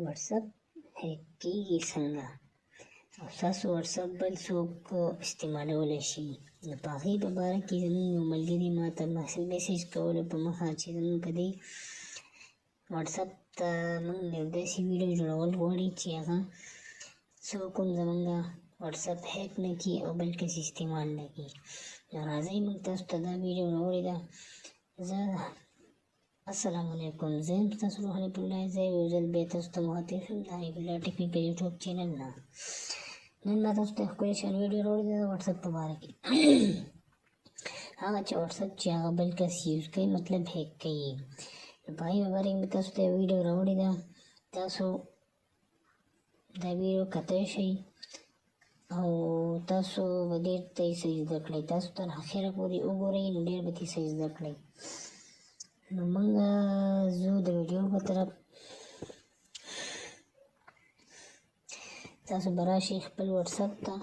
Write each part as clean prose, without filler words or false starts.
WhatsApp هیک کېږي څنګه او ستاسو WhatsApp بل څوک استعمالولی شي. نو په هغې په باره کې زموږ یو ملګري ما ته میسیج کولو په مخه چې زموږ په دې WhatsApp ته موږ یو داسې ویډیو جوړول غواړي چې هغه څوک هم زموږ WhatsApp هیک نه کړي او بل کس استعمال نه کړي. نو راځئ موږ تاسو ته دا ویډیو راوړې ده. السلام علیکم، زه یم ستاسو روح حنیف الله. زه یو ځل بیا تاسو ته مخاطب شوم د حنیف الله ټیکنیکل یوټیوب چینل نه. نن ما تاسو ته ښکلې شان ویډیو راوړې ده د WhatsApp په باره کې. هغه چې WhatsApp چې هغه بل کس یوز کوي، مطلب هیک کوي. نو په هغې په باره کې مې تاسو ته یو ویډیو راوړې ده. تاسو دا ویډیو کتلی شئ او تاسو به ډېر ته یې څه زده کړئ. تاسو تر اخره پورې وګورئ نو ډېر به ترې څه زده کړئ. نو موږ ځو د ویډیو په طرف. تاسو به راشئ خپل WhatsApp ته.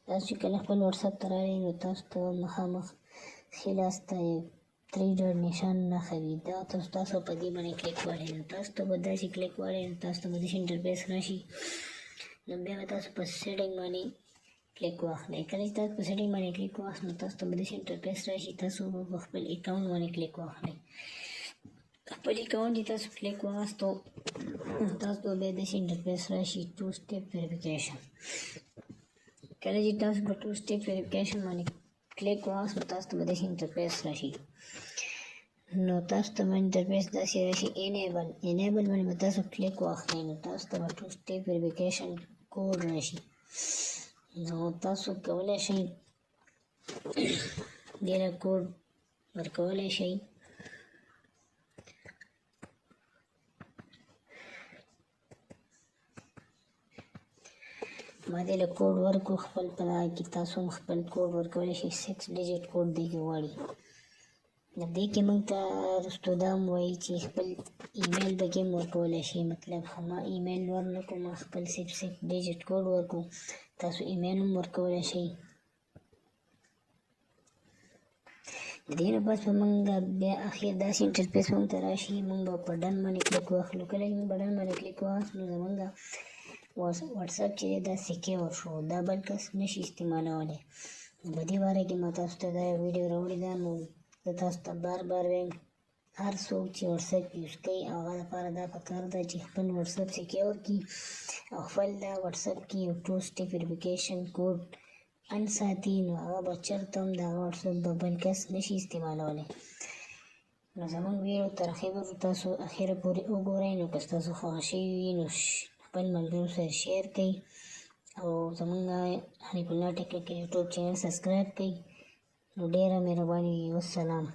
تاسو چې کله خپل WhatsApp ته راغئ نو تاسو ته مخامخ ښي لاس ته یو 3 ډاټ نشان نښه وي. دا تاسو په دې باندې کلیک وهئ. نو تاسو ته به داسې کلیک وهئ نو تاسو ته به داسې انټرفیس راشي. نو بیا به تاسو په سیټینګ باندې کلیک واخلئ. کله چې تاسو په سیټینګ باندې کلیک واخلئ نو تاسو ته به داسې انټرفیس راشي. تاسو به په خپل اکاونټ باندې کلیک واخلئ. خپل اکاونټ چې تاسو کلیک واخیستو تاسو ته بیا داسې انټرفیس راشي 2 سټیپ ویریفیکیشن. کله چې تاسو په 2 سټیپ ویریفیکیشن باندې کلیک واخیستو تاسو ته به داسې انټرفیس راشي. نو تاسو ته به انټرفیس داسې راشي انیبل باندې به تاسو کلیک واخلئ. نو تاسو ته به 2 سټیپ ویریفیکیشن کوډ راشي. نو تاسو کولی شئ دې له کوډ ورکولی شئ. ما دې له کوډ ورکړو خپل په دغه کې تاسو هم خپل کوډ ورکولی شئ. 6 ډیجټ کوډ دې کې غواړي. نو دې کې موږ ته وروستو دا هم وایي چې خپل ایمیل پکې هم ورکولی شئ. مطلب ما ایمیل ورنکړو، ما خپل 6 ډیجټ کوډ ورکړو. تاسو ایمیل هم ورکولی شئ. د دې نه پس به موږ بیا اخر داسې انټرفیس موږ ته راشي. موږ به په ډن باندې کلیک واخلو. کله چې موږ په ډن باندې کلیک واخلو نو زموږ WhatsApp چې دی دا سکیور شو، دا بل کس نشي استعمالولی. نو په دې باره کې ما تاسو ته دا ویډیو راوړې ده. نو زه تاسو ته بار بار وایم هر څوک چې WhatsApp یوز کوي هغه لپاره دا پکار ده چې خپل WhatsApp سکیور کړي او خپل دا WhatsApp کې یو 2 سټیپ ویریفیکیشن کوډ ان ساتي. نو هغه به چېرته هم د هغه WhatsApp به بل کس نشي استعمالولی. نو زموږ ویډیو تر اخره تاسو اخره پورې وګورئ. نو که ستاسو خوښه شوې وي نو خپل ملګرو سره شیر کړئ او زموږ حنیف الله ټیکنیکل یوټیوب چینل سبسکرایب کړئ. نو ډېره مهرباني وي. والسلام.